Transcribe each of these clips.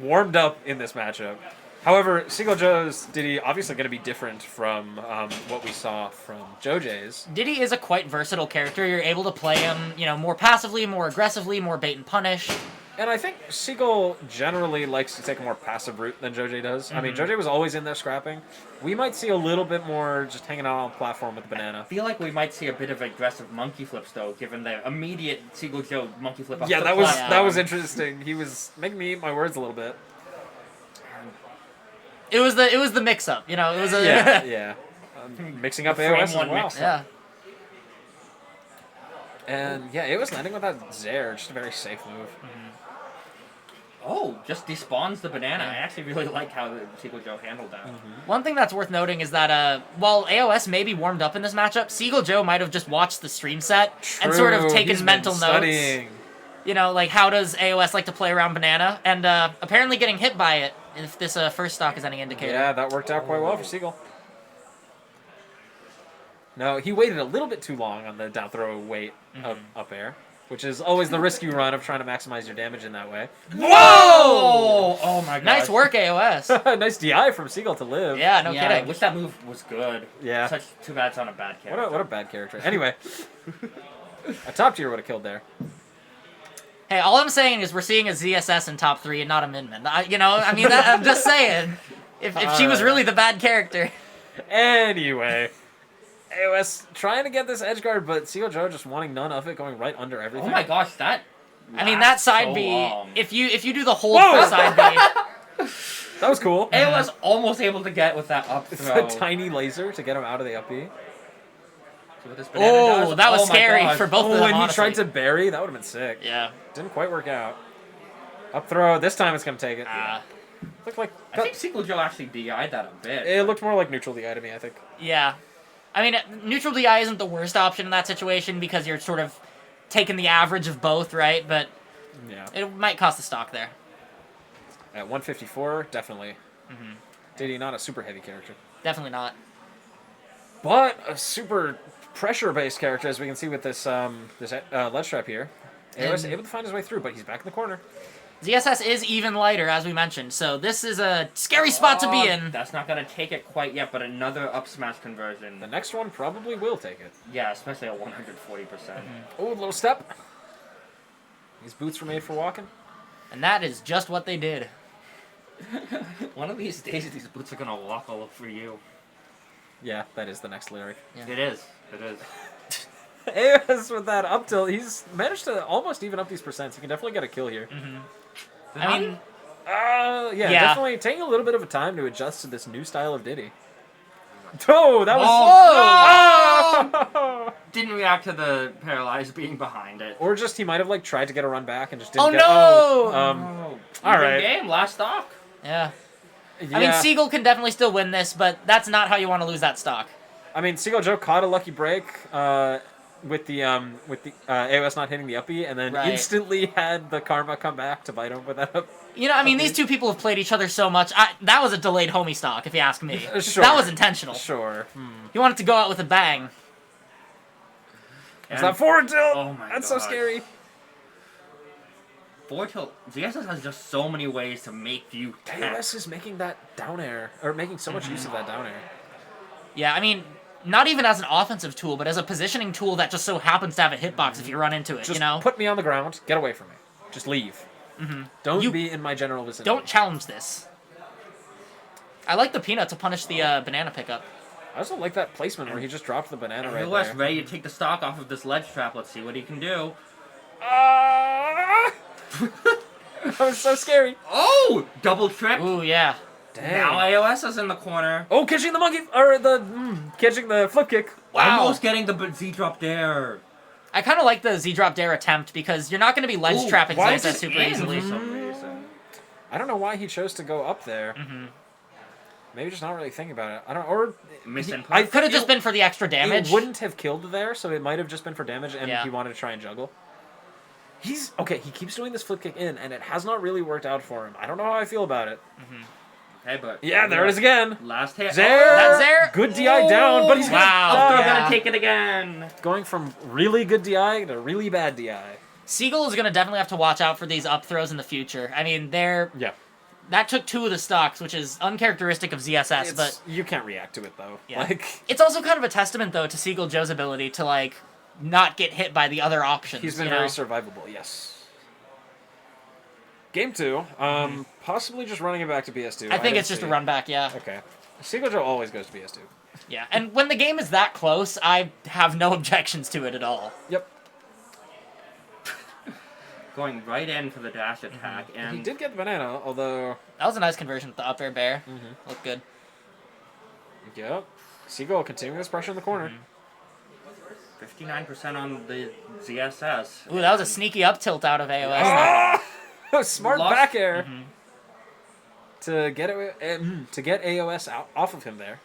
warmed up in this matchup. However, Seagull Joe's Diddy obviously going to be different from what we saw from JoJ's. Diddy is a quite versatile character. You're able to play him, more passively, more aggressively, more bait and punish. And I think Seagull generally likes to take a more passive route than JoJ does. I mean, JoJ was always in there scrapping. We might see a little bit more just hanging out on the platform with the banana. I feel like we might see a bit of aggressive monkey flips, though, given the immediate Seagull Joe monkey flip off the that platform. was interesting. He was making me eat my words a little bit. It was the mix up, It was a yeah. Mixing up AoS as well. Yeah. And yeah, it was landing with that Zaire, just a very safe move. Oh, just despawns the banana. I actually really like how the Seagull Joe handled that. One thing that's worth noting is that while AoS may be warmed up in this matchup, Seagull Joe might have just watched the stream set and sort of taken mental notes. Like how does AoS like to play around banana, and apparently getting hit by it if this first stock is any indicator. Yeah, that worked out quite well for Seagull. No, he waited a little bit too long on the down throw weight up air, which is always the risk you run of trying to maximize your damage in that way. Whoa! Oh my god. Nice work, AoS. Nice DI from Seagull to live. Yeah, no I kidding. wish that move was good. Yeah. Too bad it's on a bad character. What a bad character. Anyway, a top tier would have killed there. Hey, all I'm saying is we're seeing a ZSS in top 3 and not a Min-Min. I'm just saying. If she was really the bad character. Anyway, AoS trying to get this edge guard, but Seagull Joe just wanting none of it, going right under everything. Oh my gosh, that. That side so B. long. If you do the hold for side B. That was cool. AoS almost able to get with that up throw. It's a tiny laser to get him out of the up B. Oh, that was scary for both of them, when he honestly. tried to bury, that would have been sick. Yeah. Didn't quite work out. Up throw. This time it's going to take it. Looked like... I think Seagull Joe actually DI'd that a bit. It looked more like neutral DI to me, I think. Yeah. Neutral DI isn't the worst option in that situation because you're sort of taking the average of both, right? But yeah, it might cost the stock there. At 154, definitely. Diddy, not a super heavy character. Definitely not. But a super pressure-based character, as we can see with this ledge trap here. AoS able to find his way through, but he's back in the corner. ZSS is even lighter, as we mentioned, so this is a scary spot to be in. That's not going to take it quite yet, but another up smash conversion. The next one probably will take it. Yeah, especially at 140%. Oh, little step. These boots were made for walking. And that is just what they did. One of these days, these boots are going to walk all over you. Yeah, that is the next lyric. Yeah. It is. AoS with that up tilt, he's managed to almost even up these percents. He can definitely get a kill here. Yeah, definitely taking a little bit of a time to adjust to this new style of Diddy. Oh, that was... Oh! Didn't react to the paralyzed being behind it. Or just he might have tried to get a run back and just didn't all right. Game, last stock. Yeah. Seagull can definitely still win this, but that's not how you want to lose that stock. Seagull Joe caught a lucky break with the AoS not hitting the up B, and then instantly had the karma come back to bite him with that up. These two people have played each other so much. That was a delayed homie stock, if you ask me. Sure. That was intentional. Sure. You want it to go out with a bang. It's that forward tilt. Oh my That's so scary. Forward tilt. ZSS has just so many ways to make you tap. AoS is making that down air, or making so much use of that down air. Yeah, not even as an offensive tool, but as a positioning tool that just so happens to have a hitbox if you run into it, Just put me on the ground, get away from me. Just leave. Don't be in my general vicinity. Don't challenge this. I like the peanut to punish the banana pickup. I also like that placement where he just dropped the banana right AoS there. ready to take the stock off of this ledge trap. Let's see what he can do. That was so scary. Oh! Double trip. Ooh, yeah. Dang. Now AoS is in the corner. Oh, catching the monkey, or catching the flip kick. Wow. Almost getting the Z drop there. I kind of like the Z drop dare attempt because you're not going to be ledge trapping ZSS super easily. For some reason. I don't know why he chose to go up there. Maybe just not really thinking about it. I don't, or I could have just been for the extra damage. He wouldn't have killed there, so it might have just been for damage, and he wanted to try and juggle. He keeps doing this flip kick in, and it has not really worked out for him. I don't know how I feel about it. Hey, but yeah, there it is again. Last hit. Zaire. That's Zaire. Good DI down, but he's gonna take it again. Going from really good DI to really bad DI. Seagull is gonna definitely have to watch out for these up throws in the future. That took 2 of the stocks, which is uncharacteristic of ZSS, but... You can't react to it, though. Yeah. Like, it's also kind of a testament, though, to Seagull Joe's ability to, like, not get hit by the other options. he's been very survivable, yes. Game 2, possibly just running it back to BS2. I think it's just a run back, yeah. Okay. Seagull Joe always goes to BS2. Yeah, and when the game is that close, I have no objections to it at all. Yep. Going right in for the dash attack, and He did get the banana, although... That was a nice conversion with the up air bear. Looked good. Yep. Seagull continuing this pressure in the corner. 59% on the ZSS. Ooh, that was a sneaky up tilt out of AoS. Smart Lost- back air to get AoS out off of him there.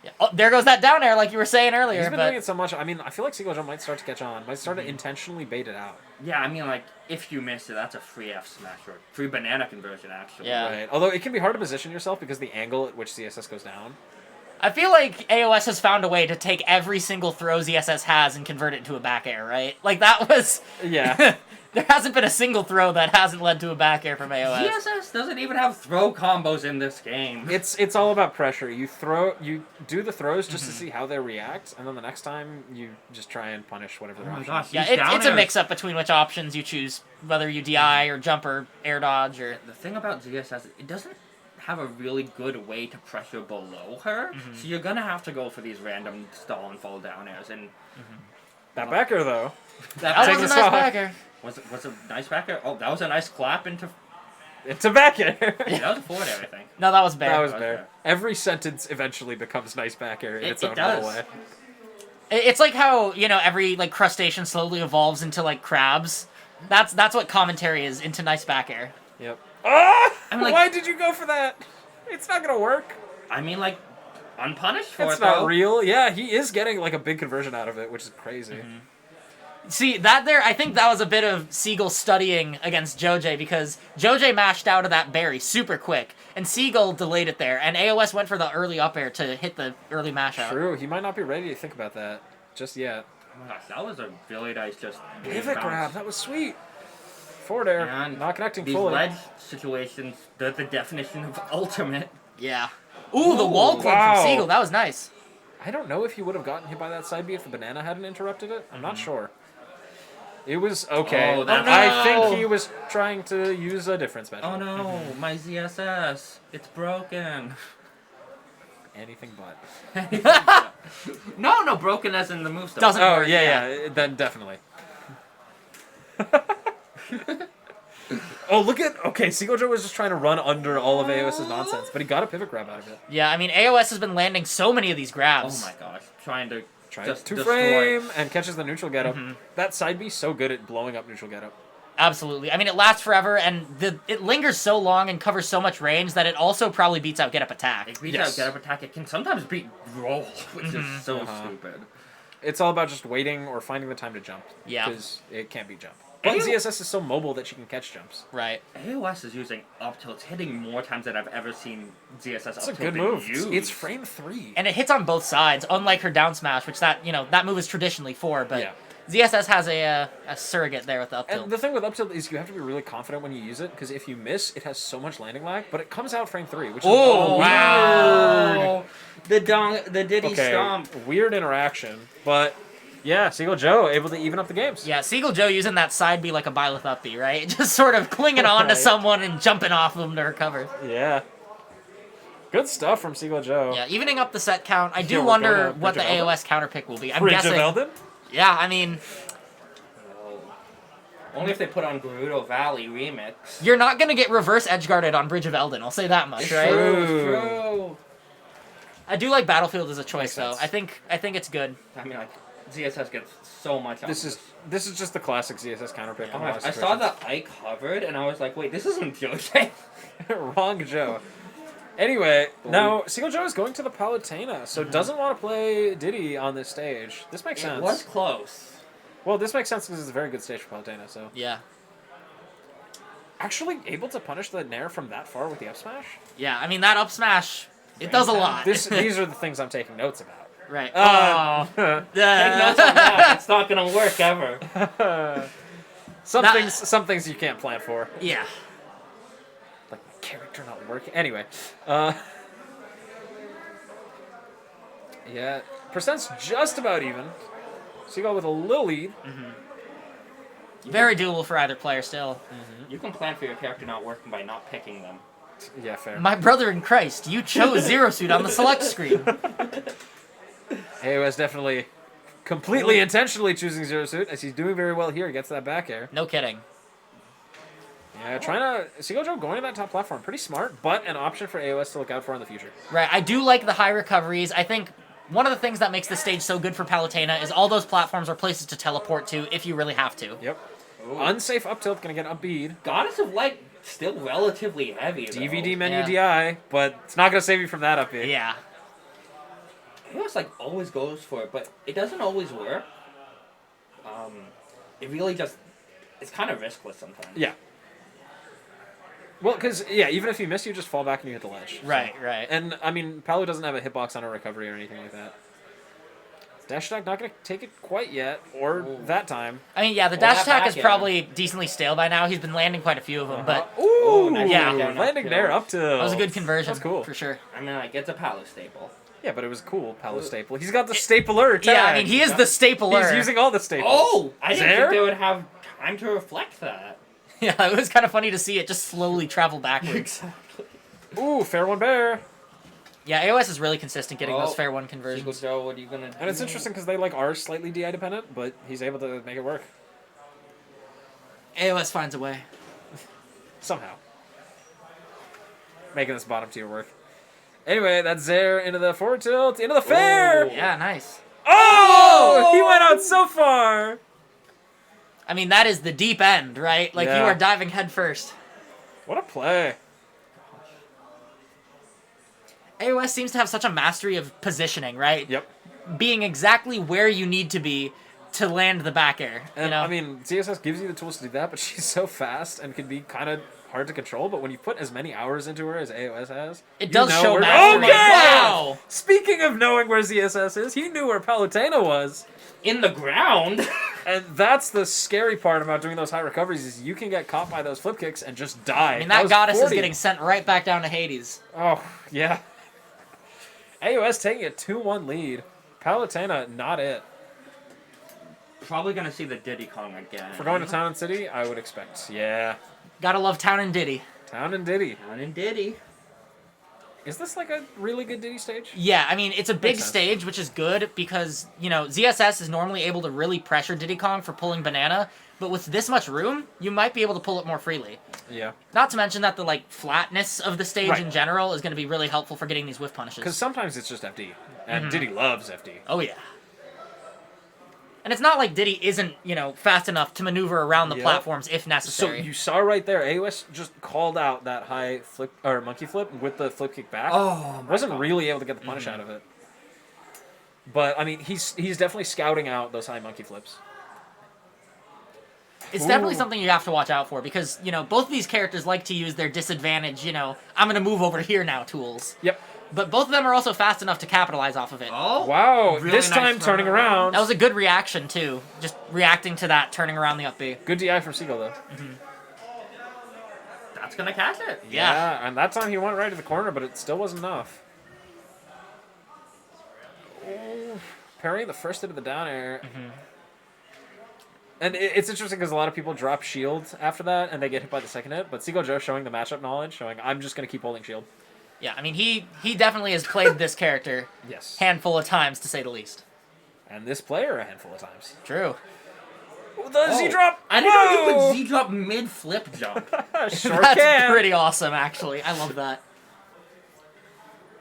Yeah. Oh, there goes that down air, like you were saying earlier. He's been but doing it so much. I mean, I feel like Seagull Joe might start to catch on. Might start to intentionally bait it out. Yeah, I mean, like, if you miss it, that's a free F smash or free banana conversion, actually. Yeah. Right. Although it can be hard to position yourself because the angle at which CSS goes down. I feel like AoS has found a way to take every single throw ZSS has and convert it into a back air, right? Like, that was... Yeah. There hasn't been a single throw that hasn't led to a back air from AoS. ZSS doesn't even have throw combos in this game. It's all about pressure. You do the throws just to see how they react, and then the next time you just try and punish whatever their Oh my option gosh. is. Yeah, These down it's a airs- mix-up between which options you choose, whether you DI or jump or air dodge or... The thing about ZSS, it doesn't have a really good way to pressure below her, so you're gonna have to go for these random stall and fall down airs. And That back air, though. That Take was a the nice stock. back air. was a nice back air. Oh, that was a nice clap into. It's a back air. That was a forward air, I think. No, that was bear. That was That was fair. fair. Every sentence eventually becomes nice back air in It- its it own does. little way. It's like how, you know, every like crustacean slowly evolves into like crabs. That's what commentary is, into nice back air. Yep. Ah! I'm like- Why did you go for that? It's not gonna work. I mean, like, unpunished for It's it, not though. real. Yeah, he is getting like a big conversion out of it, which is crazy. See, that there, I think that was a bit of Seagull studying against Joj, because Joj mashed out of that berry super quick, and Seagull delayed it there, and AoS went for the early up air to hit the early mash out. True, he might not be ready to think about that just yet. Oh my gosh, that was a really nice just Pivot bounce. grab, that was sweet. Forward air, And not connecting these fully. ledge situations, they're the definition of ultimate. Yeah. Ooh, the wall club wow. from Seagull, that was nice. I don't know if he would have gotten hit by that side B if the banana hadn't interrupted it. I'm not sure. It was okay. Oh, that's- I think no. he was trying to use a different special. Oh no, my ZSS, it's broken. Anything but. No, broken as in the move stuff. Doesn't Oh, work, yeah, then definitely. Oh, look at... Okay, Seagull Joe was just trying to run under all of AoS's nonsense, but he got a pivot grab out of it. Yeah, I mean, AoS has been landing so many of these Oh grabs. my gosh, trying to Tries just to destroy. frame and catches the neutral getup. That side B so good at blowing up neutral getup. Absolutely. I mean, it lasts forever, and it lingers so long and covers so much range that it also probably beats out get up attack. It beats Yes. out get up attack. It can sometimes beat roll, which is so Uh-huh. stupid. It's all about just waiting or finding the time to jump. Yeah. Because it can't be jump. But ZSS is so mobile that she can catch jumps. Right. AoS is using up tilts, hitting more times than I've ever seen ZSS That's up a tilt good move. used. It's frame 3. And it hits on both sides, unlike her down smash, which that move is traditionally for, but Yeah. ZSS has a surrogate there with the up tilt. And the thing with up tilt is you have to be really confident when you use it, because if you miss, it has so much landing lag, but it comes out frame 3, which is Oh, weird. wow. The Diddy Okay, stomp. weird interaction, but yeah, Seagull Joe able to even up the games. Yeah, Seagull Joe using that side B like a Byleth up B, right? Just sort of clinging on to Right. someone and jumping off of them to recover. Yeah. Good stuff from Seagull Joe. Yeah, evening up the set count. I Yeah, do we're wonder going to what the Bridge of Eldon? AoS counter pick will be. I'm Bridge guessing. of Eldon? Yeah, I mean, Only if they put on Gerudo Valley remix. you're not gonna get reverse edge guarded on Bridge of Eldon. I'll say that much, right? True. I do like Battlefield as a choice, Makes though. sense. I think it's good. I mean, like, ZSS gets so much out This of is just the classic ZSS counter pick. Oh in a my, lot of I saw situations. the Ike hovered, and I was like, wait, this isn't Jose. Wrong Joe. Anyway, now Seagull Joe is going to the Palutena, so doesn't want to play Diddy on this stage. This makes sense. It was close. Well, this makes sense because it's a very good stage for Palutena, so. Yeah. Actually able to punish the Nair from that far with the up smash? Yeah, I mean, that up smash, it does a lot. These are the things I'm taking notes about. Right. Uh, Take notes on that. It's not gonna work ever. Some That- things you can't plan for. Yeah. Like my character reactor not working. Anyway. Yeah. Percent's just about even. Seagull with a little lead. Very doable for either player still. You can plan for your character not working by not picking them. Yeah, fair. My brother in Christ, you chose Zero Suit on the select screen. AoS definitely completely intentionally choosing Zero Suit, as he's doing very well here. He gets that back air. No kidding. Yeah, trying to... Seagull Joe going to that top platform. Pretty smart, but an option for AoS to look out for in the future. Right, I do like the high recoveries. I think one of the things that makes the stage so good for Palutena is all those platforms are places to teleport to if you really have to. Yep. Ooh. Unsafe up tilt, going to get up bead. Goddess of Light still relatively heavy, though. DVD menu DI, but it's not going to save you from that up bead. Yeah. AoS like always goes for it, but it doesn't always work. It really just... It's kind of riskless sometimes. Yeah. Well, because, yeah, even if you miss, you just fall back and you hit the ledge. Right, right. And, I mean, Palu doesn't have a hitbox on a recovery or anything like that. Dash attack not going to take it quite yet, or that time. I mean, yeah, the Well, dash that attack back is end. probably decently stale by now. He's been landing quite a few of them, but Ooh, nice yeah. down landing up there tilt. up to. that was a good conversion. That's cool. For sure. I mean, like, it's a Palo staple. Yeah, but it was cool, Palu staple. He's got the stapler tag. Yeah, I mean, he is the stapler. He's using all the staples. Oh! I didn't There? think they would have time to reflect that. Yeah, it was kind of funny to see it just slowly travel backwards. Exactly. Ooh, fair one bear. Yeah, AoS is really consistent getting those fair one Seagull conversions. Joe, what are you gonna do? And it's interesting because they are slightly DI dependent, but he's able to make it work. AoS finds a way. Somehow. Making this bottom tier work. Anyway, that's Zare into the forward tilt, into the fair! Oh. Yeah, nice. Oh! He went out so far! I mean, that is the deep end, right? Like, you Yeah. are diving head first. What a play. AoS seems to have such a mastery of positioning, right? Yep. Being exactly where you need to be to land the back air. And, you know? I mean, ZSS gives you the tools to do that, but she's so fast and can be kind of hard to control, but when you put as many hours into her as AoS has... it you does know show where- mastery. Okay! Wow! Speaking of knowing where ZSS is, he knew where Palutena was. In the ground? And that's the scary part about doing those high recoveries is you can get caught by those flip kicks and just die. I mean, that was goddess 40. is getting sent right back down to Hades. Oh, yeah. AOS taking a 2-1 lead. Palutena, not it. Probably gonna see the Diddy Kong again. For going to Town and City, I would expect. Yeah. Gotta love Town and Diddy. Town and Diddy. Down in Diddy. Is this like a really good Diddy stage? Yeah, I mean, it's a big Makes sense. stage, which is good because, you know, ZSS is normally able to really pressure Diddy Kong for pulling banana, but with this much room, you might be able to pull it more freely. Yeah. Not to mention that the, like, flatness of the stage Right. in general is going to be really helpful for getting these whiff Because punishes. sometimes it's just FD. And Diddy loves FD. Oh, yeah. And it's not like Diddy isn't, you know, fast enough to maneuver around the Yep. platforms if So necessary. you saw right there, AOS just called out that high flip or monkey flip with the flip kick back. Oh, my Wasn't God. really able to get the punish out of it. But I mean, he's definitely scouting out those high monkey flips. It's definitely Ooh. something you have to watch out for because, you know, both of these characters like to use their disadvantage, you know, I'm going to move over here now tools. Yep. But both of them are also fast enough to capitalize off of it. Oh, Wow. really This nice time turning turnaround. around. That was a good reaction, too. Just reacting to that, turning around the up B. Good DI from Seagull though. That's gonna catch it. Yeah. And that time he went right to the corner, but it still wasn't enough. Oh, parrying the first hit of the down air. And it's interesting because a lot of people drop shield after that and they get hit by the second hit, but Seagull Joe showing the matchup knowledge, showing I'm just going to keep holding shield. Yeah, I mean, he definitely has played this character Yes. handful of times, to say the least. And this player a handful of times. True. The Z-drop! I didn't know you Whoa! could Z-drop mid-flip jump. Sure That's can. pretty awesome, actually. I love that.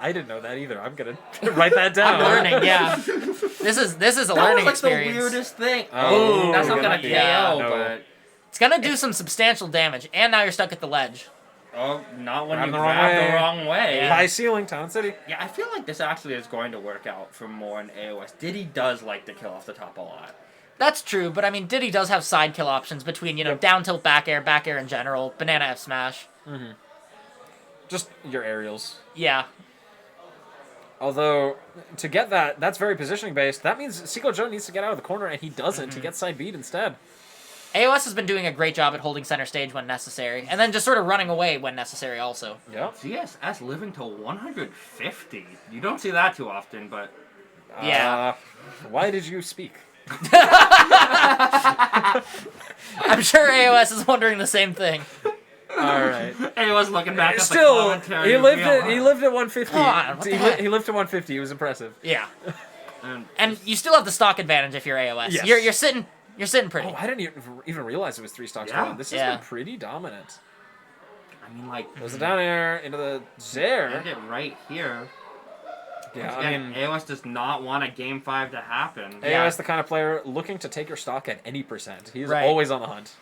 I didn't know that either. I'm going to write that down. I'm learning, yeah. This is a That was learning like experience. the weirdest thing. Oh, That's not gonna yeah, KO, no. but... It's gonna do some substantial damage, and now you're stuck at the ledge. Oh, not when Grab you the wrong grab way. the wrong way. Yeah. High ceiling, Town City. Yeah, I feel like this actually is going to work out for more in AoS. Diddy does like to kill off the top a lot. That's true, but I mean, Diddy does have side kill options between, you know, Yep. down tilt back air in general, banana F smash. Just your aerials. Yeah. Although, to get that's very positioning based. That means Seagull Joe needs to get out of the corner, and he doesn't. He gets side beat instead. AoS has been doing a great job at holding center stage when necessary, and then just sort of running away when necessary also. Yep. CSS living to 150. You don't see that too often, but... Yeah. Why did you speak? I'm sure AoS is wondering the same thing. All right. He was looking back at the Still, commentary. he lived at 150. Come on, what the heck? He lived to 150. He was impressive. Yeah. And you still have the stock advantage if you're AoS. Yes. You're sitting pretty. Oh, I didn't even realize it was 3 stocks Yeah. going. This has been pretty dominant. I mean, like... There's the down air into the Zaire. End it right here. Yeah, Again, AoS does not want a Game 5 to happen. AoS the kind of player looking to take your stock at any percent. He's Right. always on the hunt.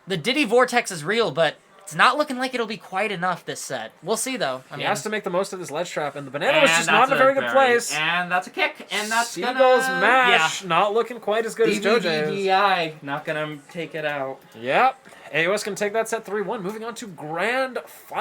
The Diddy Vortex is real, but it's not looking like it'll be quite enough this set. We'll see, though. He has to make the most of this ledge trap, and the banana was just that's not in a very good place. And that's a kick, and that's Seagull's gonna... mash not looking quite as good as JoJo's. DDDI, not gonna take it out. Yep. AoS can take that set 3-1, moving on to grand final.